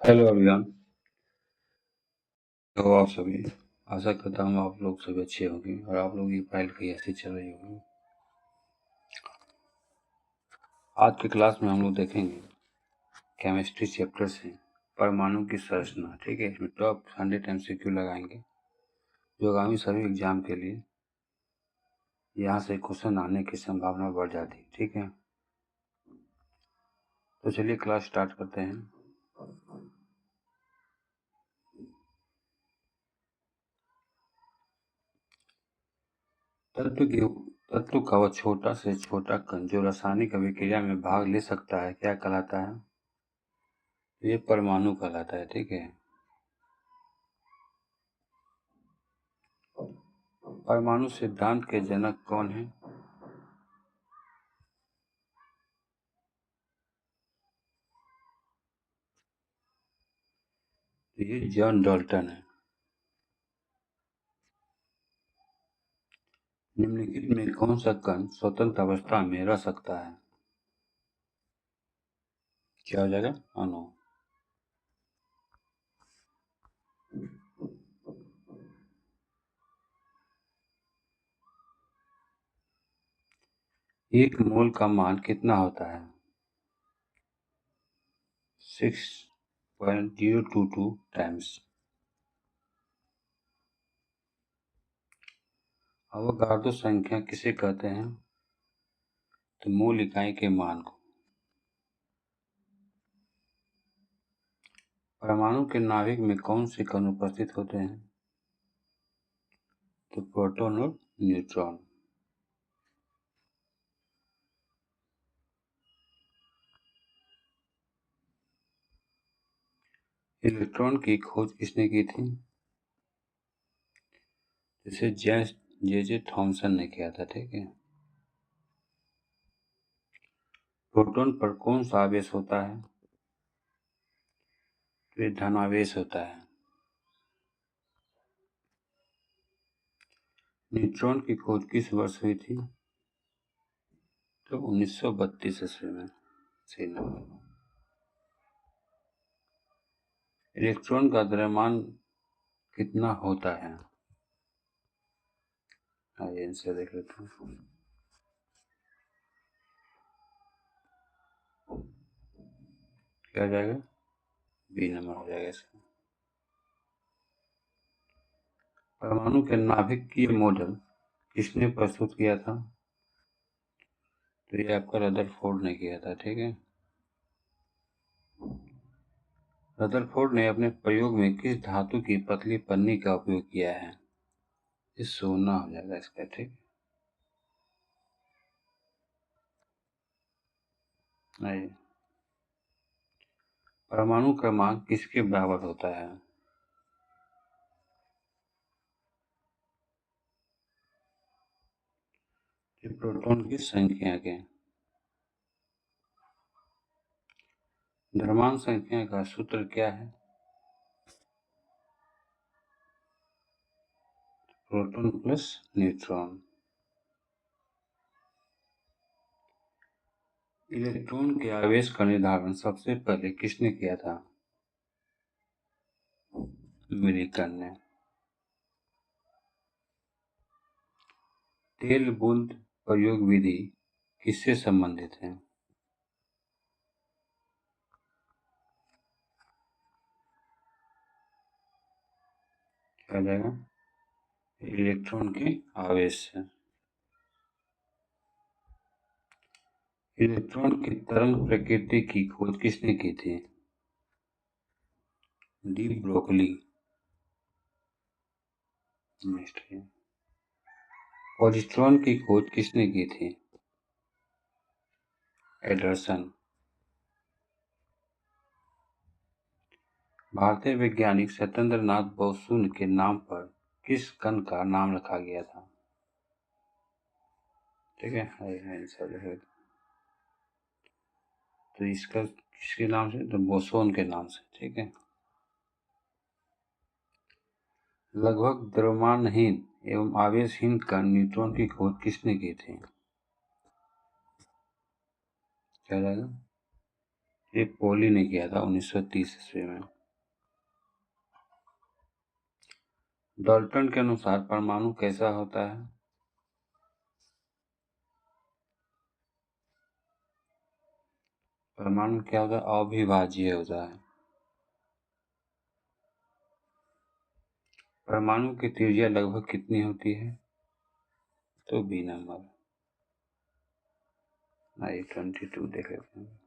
Hello अभियान। तो आप सभी, आशा करता हूँ आप लोग सभी अच्छे होंगे और आप लोगों की पढ़ाई लिखाई ऐसी चल रही होगी। आज के क्लास में हम लोग देखेंगे केमिस्ट्री चैप्टर से परमाणु की संरचना। ठीक है, इसमें टॉप 100 MCQ लगाएंगे जो आगामी सभी एग्जाम के लिए यहाँ से क्वेश्चन आने की संभावना बढ़ जाती है। ठीक है, तो चलिए क्लास स्टार्ट करते हैं। तत्व का वह छोटा से छोटा कण जो रासायनिक अभिक्रिया में भाग ले सकता है क्या कहलाता है? ये परमाणु कहलाता है। ठीक है, परमाणु सिद्धांत के जनक कौन हैं? ये जॉन डाल्टन है। निम्नलिखित में कौन सा कण स्वतंत्र अवस्था में रह सकता है? क्या हो जाएगा? अणु। एक मोल का मान कितना होता है? 6.022 टाइम्स। अवगाद्रो संख्या किसे कहते हैं? तो मूल इकाई के मान को। परमाणु के नाभिक में कौन से कण उपस्थित होते हैं? तो प्रोटॉन और न्यूट्रॉन। इलेक्ट्रॉन की खोज किसने की थी? जिसे जेम्स जे थॉमसन ने किया था। ठीक है, प्रोटॉन पर कौन सा आवेश होता है? तो ये धनावेश होता है। न्यूट्रॉन की खोज किस वर्ष हुई थी? तो 1932 ईस्वी में। सही नंबर। इलेक्ट्रॉन का द्रव्यमान कितना होता है? आइए इनसे देख लेते हैं। क्या जाएगा? बी नंबर हो जाएगा इसका। परमाणु के नाभिक की मॉडल किसने प्रस्तुत किया था? तो ये आपका रदरफोर्ड ने किया था। ठीक है, रदरफोर्ड ने अपने प्रयोग में किस धातु की पतली पन्नी का उपयोग किया है? ये सोना हो जाएगा इसका। ठीक, आइए, परमाणु क्रमांक किसके बराबर होता है? प्रोटॉन की संख्या के। द्रव्यमान संख्या का सूत्र क्या है? Proton plus neutron. इलेक्ट्रॉन के आवेश का निर्धारण सबसे पहले किसने किया था? मिलिकन ने। तेल बूंद प्रयोग विधि किससे संबंधित है? क्या आ जाएगा? इलेक्ट्रॉन के आवेश से। इलेक्ट्रॉन की तरंग प्रकृति की खोज किसने की थी? De Broglie. पॉजिट्रॉन की खोज किसने की थी? एडरसन। भारतीय वैज्ञानिक सत्येंद्र नाथ बसु के नाम पर किस कण का नाम रखा गया था? ठीक है, आंसर है। तो इसका किसके नाम से? तो बोसोन के नाम से। ठीक है, लगभग द्रव्यमानहीन एवं आवेशहीन कण न्यूट्रॉन की खोज किसने की थी? क्या रहेगा? ये पोली ने किया था 1930 ईस्वी में। डाल्टन के अनुसार परमाणु कैसा होता है? परमाणु क्या होता है? अविभाज्य होता है। परमाणु की त्रिज्या लगभग कितनी होती है? तो बी नंबर। आइए 22 देख लेते हैं।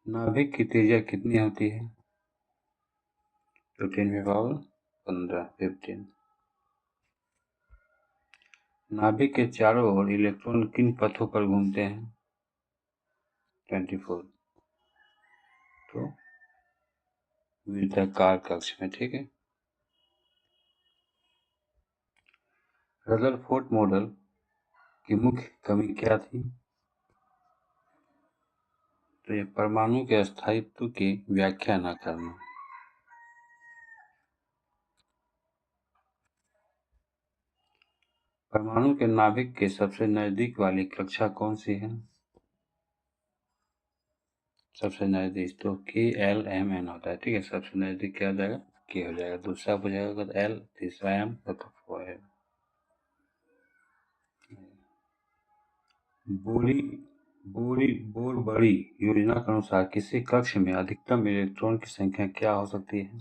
नाभिक की त्रिज्या कितनी होती है? तो 10⁻15 15। नाभिक के चारों ओर इलेक्ट्रॉन किन पथों पर घूमते हैं? 24। तो वृत्ताकार कक्ष में, ठीक है। रदरफोर्ड मॉडल की मुख्य कमी क्या थी? तो ये परमाणु के स्थायित्व की व्याख्या न करना। परमाणु के नाभिक के सबसे नजदीक वाली कक्षा कौन सी है? सबसे नजदीक तो KLMN होता है, ठीक है। सबसे नजदीक क्या हो जाएगा? K हो जाएगा। दूसरा पूछेगा तो L, तीसरा M, चौथा है। बोरबड़ी योजना के अनुसार किसी कक्ष में अधिकतम इलेक्ट्रॉन की संख्या क्या हो सकती है?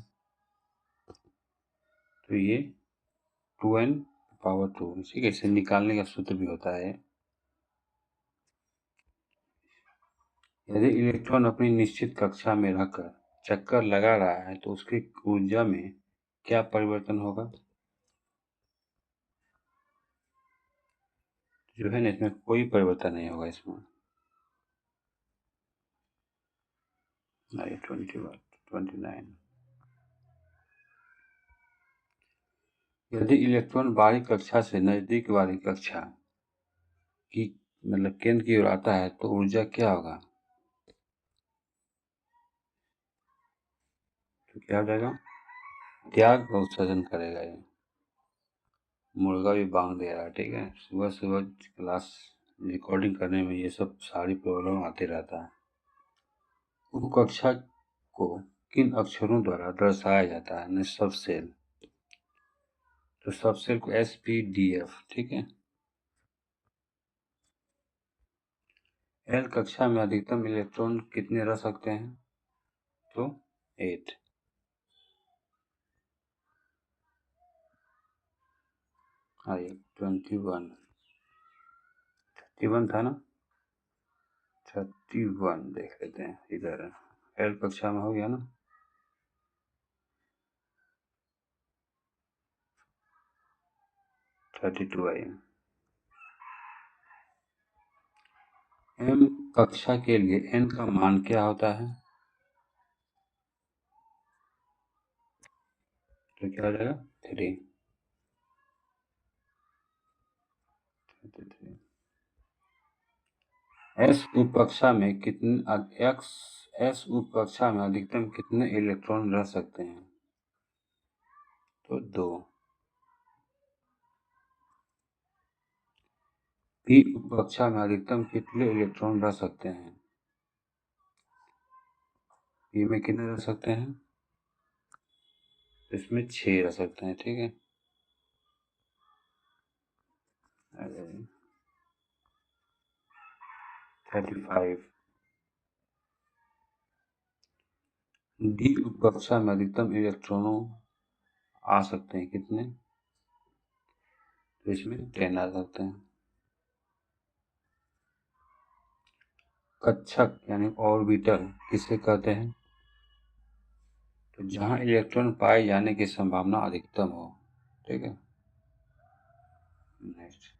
तो ये 2n⁻², ठीक है। इसे निकालने का सूत्र भी होता है। यदि इलेक्ट्रॉन अपनी निश्चित कक्षा में रहकर चक्कर लगा रहा है तो उसकी ऊर्जा में क्या परिवर्तन होगा? जो है ना, इसमें कोई परिवर्तन नहीं होगा इसमें। 29। यदि इलेक्ट्रॉन बाहरी कक्षा से नजदीक वाली कक्षा की मतलब केंद्र की ओर आता है तो ऊर्जा क्या होगा? तो क्या हो जाएगा? त्याग और उत्सर्जन करेगा। ये मुर्गा भी बांग दे रहा है, ठीक है। सुबह सुबह क्लास रिकॉर्डिंग करने में ये सब सारी प्रॉब्लम आते रहता है। उप कक्षा को किन अक्षरों द्वारा दर्शाया जाता है? सब सेल। तो सब सेल को SPDF, ठीक है। एल कक्षा में अधिकतम इलेक्ट्रॉन कितने रह सकते हैं? तो 8। आइए 21 था ना। 31 देख लेते हैं। इधर एल कक्षा में हो गया ना। 32 आइए। एम कक्षा के लिए एन का मान क्या होता है? तो क्या हो जाएगा? 3। एस उप कक्षा में कितने एस उप कक्षा में अधिकतम कितने इलेक्ट्रॉन रह सकते हैं? तो 2। पी उप कक्षा में अधिकतम कितने इलेक्ट्रॉन रह सकते हैं? पी में कितने रह सकते हैं? इसमें 6 रह सकते हैं, ठीक है। 35। डी उप कक्षा में अधिकतम इलेक्ट्रॉनों आ सकते हैं कितने? तो इसमें 10 आ सकते हैं। कक्षक यानी ऑर्बिटल किसे कहते हैं? तो जहां इलेक्ट्रॉन पाए जाने की संभावना अधिकतम हो, ठीक है। नेक्स्ट,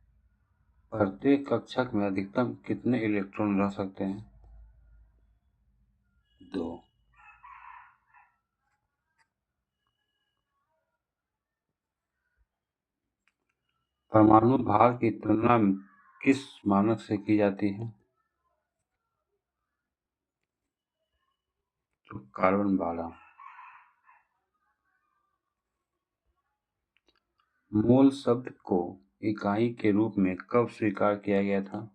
प्रत्येक कक्षक में अधिकतम कितने इलेक्ट्रॉन रह सकते हैं? 2। परमाणु भार की तुलना किस मानक से की जाती है? तो कार्बन 12। मोल शब्द को इकाई के रूप में कब स्वीकार किया गया था?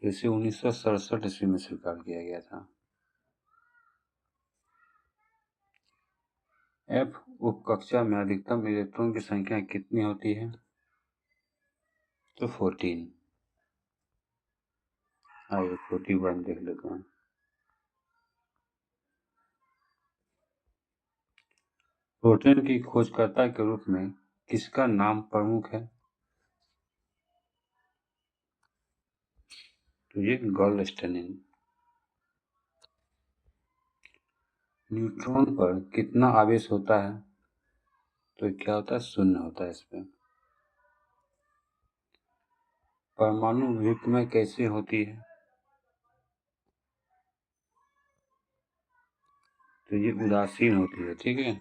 इसे 1967 ईस्वी में स्वीकार किया गया था। F उपकक्षा में अधिकतम इलेक्ट्रॉन की संख्या कितनी होती है? तो 14। आइए 41 देख लेते हैं। प्रोटॉन की खोजकर्ता के रूप में किसका नाम प्रमुख है? तो ये गॉल्डस्टेनिन। न्यूट्रॉन पर कितना आवेश होता है? तो क्या होता है? शून्य होता है इसमें। परमाणु युग्मय कैसे होती है? तो ये उदासीन होती है, ठीक है।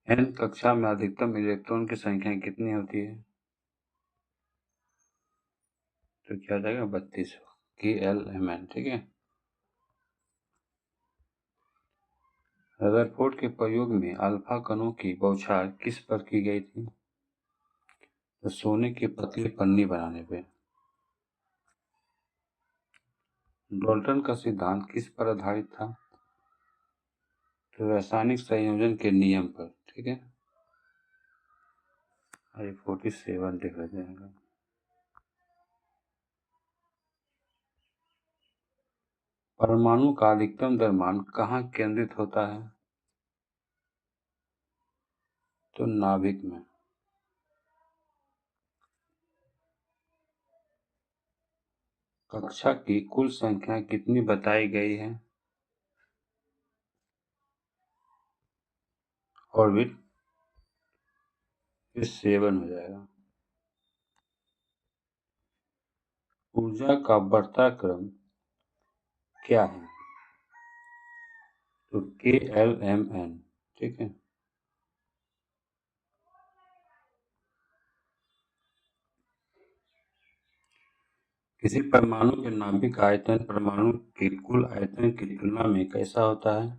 एन कक्षा में अधिकतम इलेक्ट्रॉन की संख्या कितनी होती है? तो क्या हो जाएगा? 32 KLMN, ठीक है। रदरफोर्ड के प्रयोग में अल्फा कणों की बौछार किस पर की गई थी? तो सोने की पतली पन्नी बनाने पे। डाल्टन का सिद्धांत किस पर आधारित था? तो रासायनिक संयोजन के नियम पर, ठीक है। 47 लिख लेते हैं। परमाणु का अधिकतम द्रव्यमान कहाँ केंद्रित होता है? तो नाभिक में। कक्षा की कुल संख्या कितनी बताई गई है? ऑर्बिट 7 हो जाएगा। ऊर्जा का बढ़ता क्रम क्या है? तो KLMN, ठीक है। किसी परमाणु के नाभिक आयतन परमाणु के कुल आयतन की तुलना में कैसा होता है?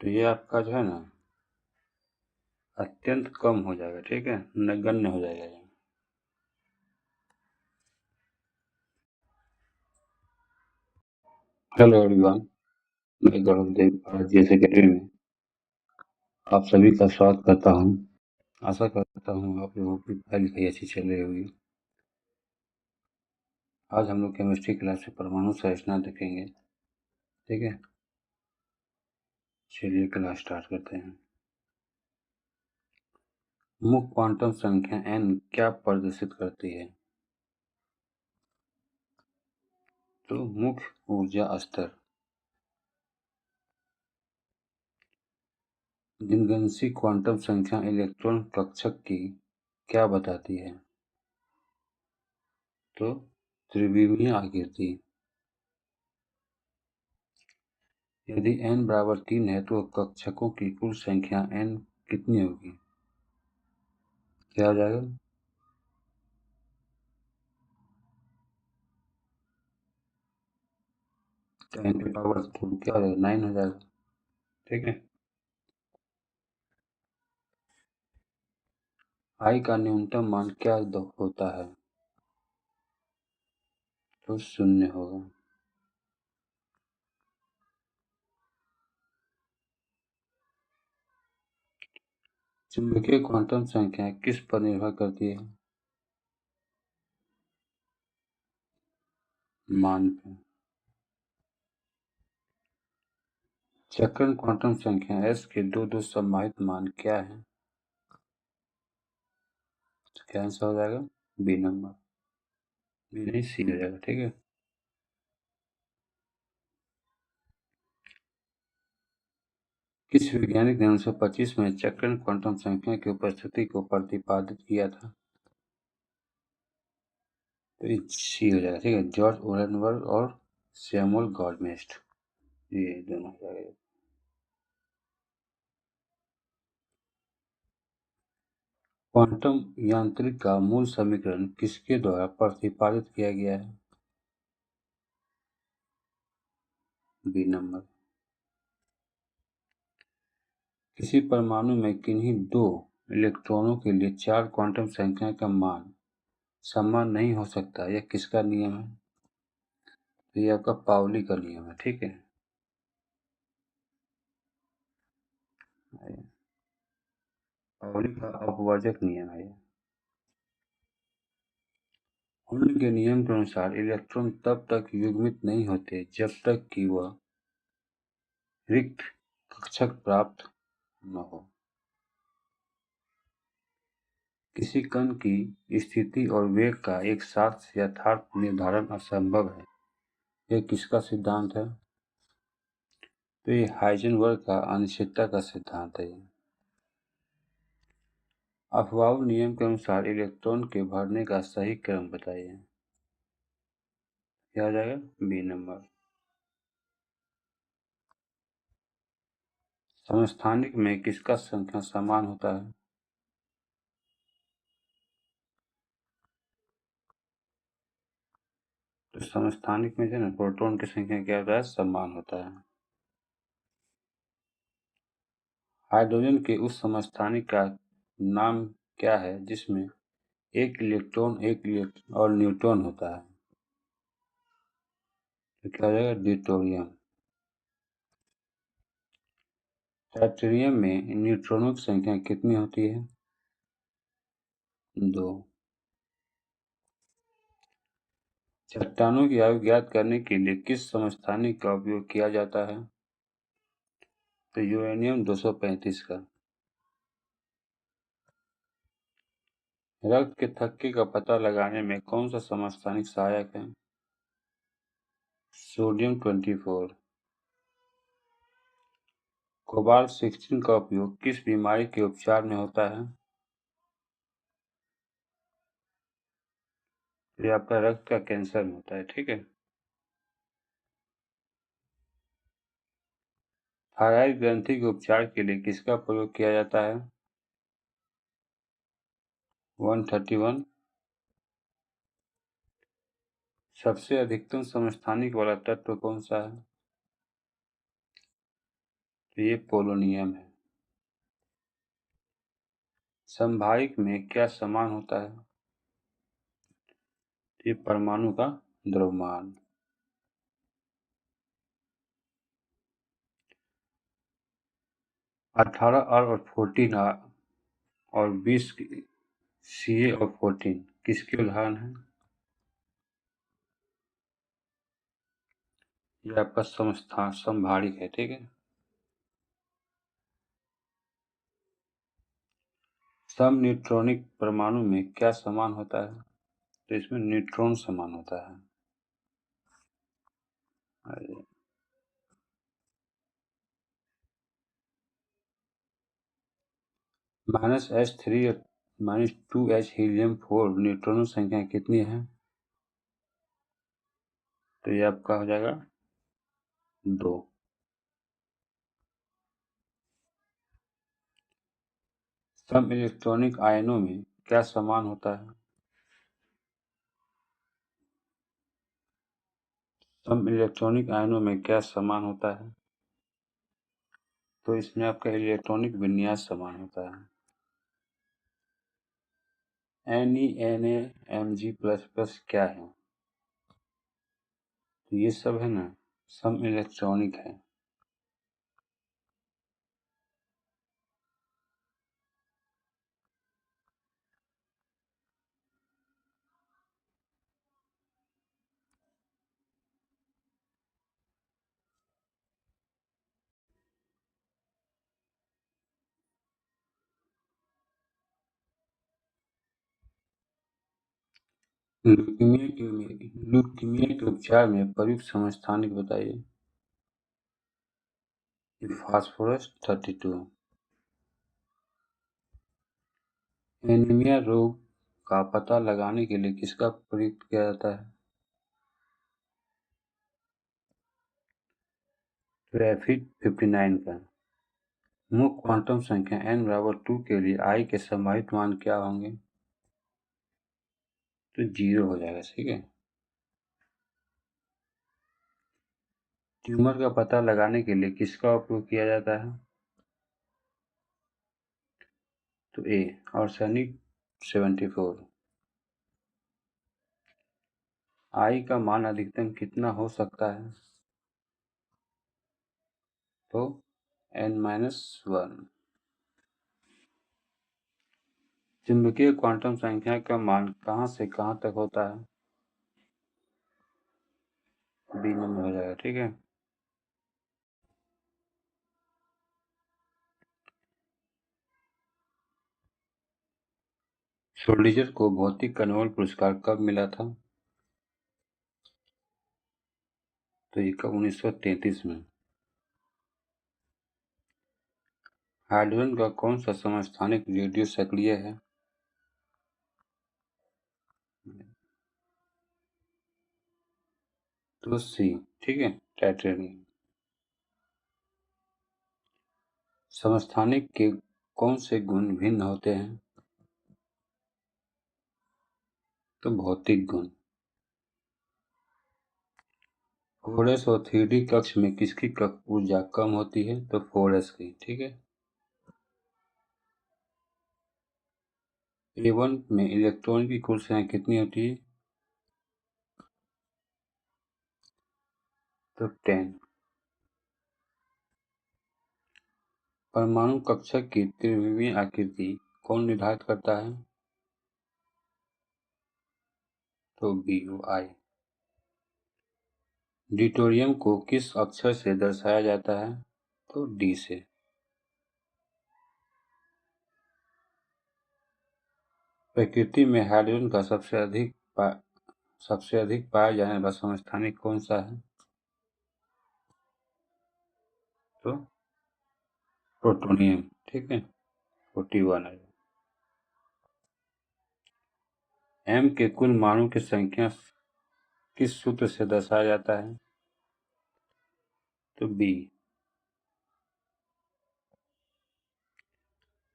तो ये आपका जो है ना अत्यंत कम हो जाएगा, ठीक है, नगण्य हो जाएगा ये। हेलो एवरीवन, मैं गौरव देव भारतीय सेक्रेटरी में आप सभी का स्वागत करता हूँ। आशा करता हूँ आप लोगों की पढ़ाई लिखाई अच्छी चल रही होगी। आज हम लोग केमिस्ट्री क्लास में परमाणु संरचना देखेंगे, ठीक है। चलिए क्लास स्टार्ट करते हैं। मुख्य क्वांटम संख्या n क्या प्रदर्शित करती है? तो मुख्य ऊर्जा स्तर। भिन्नगंशी क्वांटम संख्या इलेक्ट्रॉन कक्षक की क्या बताती है? तो त्रिविमीय आकृति। यदि n बराबर 3 है तो कक्षकों की कुल संख्या n कितनी होगी? क्या हो जाएगा? 10 की पावर 2 क्या हो जाएगा? 9 हो जाएगा, ठीक है। I का न्यूनतम मान क्या होता है? तो 0 होगा। चुंबकीय क्वांटम संख्या किस पर निर्भर करती है? मान पे। चक्रण क्वांटम संख्या s के दो सम्माहित मान क्या है? क्या आंसर हो जाएगा? B number. बी नहीं, सी हो जाएगा, ठीक है। किस वैज्ञानिक ने 1925 में चक्रण क्वांटम संख्या की उपस्थिति को प्रतिपादित किया था? तो ये सी हो जाएगा, ठीक है। जॉर्ज ओरेनबर्ग और सैमुअल गॉडमेस्ट, ये दोनों हो जाएगा। क्वांटम यांत्रिक का मूल समीकरण किसके द्वारा प्रतिपादित किया गया है? B number. किसी परमाणु में किन्हीं दो इलेक्ट्रॉनों के लिए 4 क्वांटम संख्या का मान समान नहीं हो सकता, यह किसका नियम है? तो ये आपका पाउली का नियम है, ठीक है। पाउली का अपवर्जक नियम है। कूलॉम के नियम के अनुसार इलेक्ट्रॉन तब तक युग्मित नहीं होते जब तक कि वह रिक्त कक्षक प्राप्त न हो। किसी कण की स्थिति और वेग का एक साथ यथार्थ निर्धारण असंभव है, यह किसका सिद्धांत है? तो ये हाइजेनबर्ग का अनिश्चितता का सिद्धांत है। अफबाउ नियम के अनुसार इलेक्ट्रॉन के भरने का सही क्रम बताइए। क्या हो जाएगा? B number. समस्थानिक में किसका संख्या समान होता है? तो समस्थानिक में जो है ना, प्रोटॉन की संख्या क्या होता है? समान होता है। हाइड्रोजन के उस समस्थानिक का नाम क्या है जिसमें एक इलेक्ट्रॉन और न्यूट्रॉन होता है? तो क्या हो जाएगा? ड्यूटेरियम। ट्राइटेरियम में न्यूट्रॉनों की संख्या कितनी होती है? 2। चट्टानों की आयु ज्ञात करने के लिए किस समस्थानिक का उपयोग किया जाता है? तो यूरेनियम 235 का। रक्त के थक्के का पता लगाने में कौन सा समस्थानिक सहायक है? सोडियम 24। कोबाल्ट 16 का उपयोग किस बीमारी के उपचार में होता है? ये आपका रक्त का कैंसर में होता है, ठीक है। थायराइड ग्रंथि के उपचार के लिए किसका प्रयोग किया जाता है? 131। सबसे अधिकतम समस्थानिक वाला तत्व कौन सा है? तो ये पोलोनियम है। समभारिक में क्या समान होता है? ये परमाणु का द्रव्यमान। 18 और 14 और 20 Ca और 14 किसके उदाहरण है? ये आपका समभारिक है, ठीक है। सम न्यूट्रॉनिक परमाणु में क्या समान होता है? तो इसमें न्यूट्रॉन समान होता है। -H3 और -2H हीलियम-4 न्यूट्रॉनों संख्या कितनी है? तो ये आपका हो जाएगा 2। सम इलेक्ट्रॉनिक आयनों में क्या समान होता है? सम इलेक्ट्रॉनिक आयनों में क्या समान होता है? तो इसमें आपका इलेक्ट्रॉनिक विन्यास समान होता है। NeNaMg++ क्या है? तो ये सब है ना, सम इलेक्ट्रॉनिक है। ल्यूकीमिया के उपचार में प्रयुक्त समस्थानिक बताइए। फास्फोरस 32। एनीमिया रोग का पता लगाने के लिए किसका प्रयोग किया जाता है? रैफिड 59 का। मुख्य क्वांटम संख्या n=2 के लिए I के संभावित मान क्या होंगे? तो 0 हो जाएगा, ठीक है। ट्यूमर का पता लगाने के लिए किसका उपयोग किया जाता है? तो ए आर्सेनिक 74। आई का मान अधिकतम कितना हो सकता है? तो n-1। चुंबकीय क्वांटम संख्या का मान कहाँ से कहाँ तक होता है? बी नंबर हो जाएगा। ठीक है। श्रोडिंगर को भौतिक का नोबेल पुरस्कार कब मिला था? तो ये 1933 में। हाइड्रोजन का कौन सा समस्थानिक रेडियो सक्रिय है? तो सी। ठीक है, टाइटेनियम। समस्थानिक के कौन से गुण भिन्न होते हैं? तो भौतिक गुण। 4s और 3d कक्ष में किसकी ऊर्जा कम होती है? तो 4s की। ठीक है। A1 में इलेक्ट्रॉन की कुल संख्या कितनी होती है? तो 10। परमाणु कक्षक की त्रिविमीय आकृति कौन निर्धारित करता है? तो BuI। ड्यूटेरियम को किस अक्षर से दर्शाया जाता है? तो D से। प्रकृति में हाइड्रोजन का सबसे अधिक पाया जाने वाला समस्थानिक कौन सा है? तो प्लूटोनियम। ठीक है, 41 है। M के कुल मानों की संख्या किस सूत्र से दर्शाया जाता है? तो B।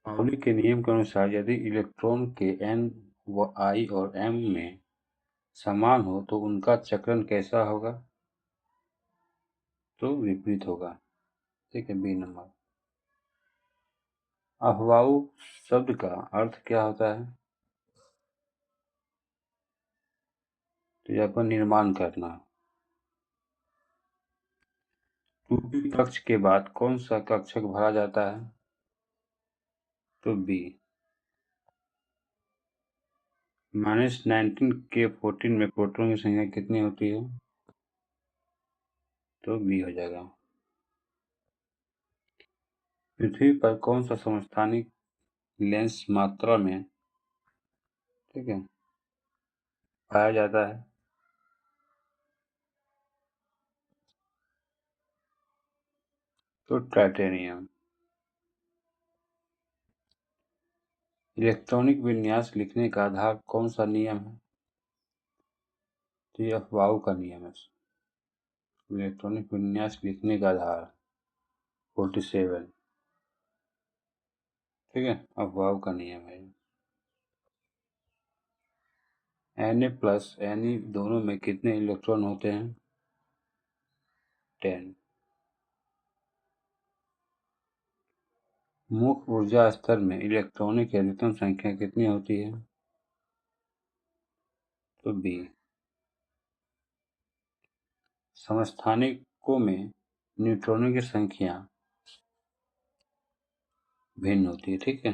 पाउली के नियम के अनुसार यदि इलेक्ट्रॉन के n व I और m में समान हो तो उनका चक्रण कैसा होगा? तो विपरीत होगा। ठीक है, B नंबर। अफवाऊ शब्द का अर्थ क्या होता है? तो यहाँ पर निर्माण करना। 2p कक्ष के बाद कौन सा कक्षक भरा जाता है? तो B। -19 के 14 में प्रोटॉन की संख्या कितनी होती है? तो B हो जाएगा। पृथ्वी पर कौन सा समस्थानिक लेंस मात्रा में, ठीक है, पाया जाता है? तो टाइटेनियम। इलेक्ट्रॉनिक विन्यास लिखने का आधार कौन सा नियम है? तो ये अफवाऊ का नियम है। इलेक्ट्रॉनिक विन्यास लिखने का आधार 47। ठीक है, अफवाऊ का नियम है। Na प्लस Ne दोनों में कितने इलेक्ट्रॉन होते हैं? 10। मुख्य ऊर्जा स्तर में इलेक्ट्रॉनों की अधिकतम संख्या कितनी होती है? तो B। समस्थानिकों में न्यूट्रॉनों की संख्या भिन्न होती है। ठीक है।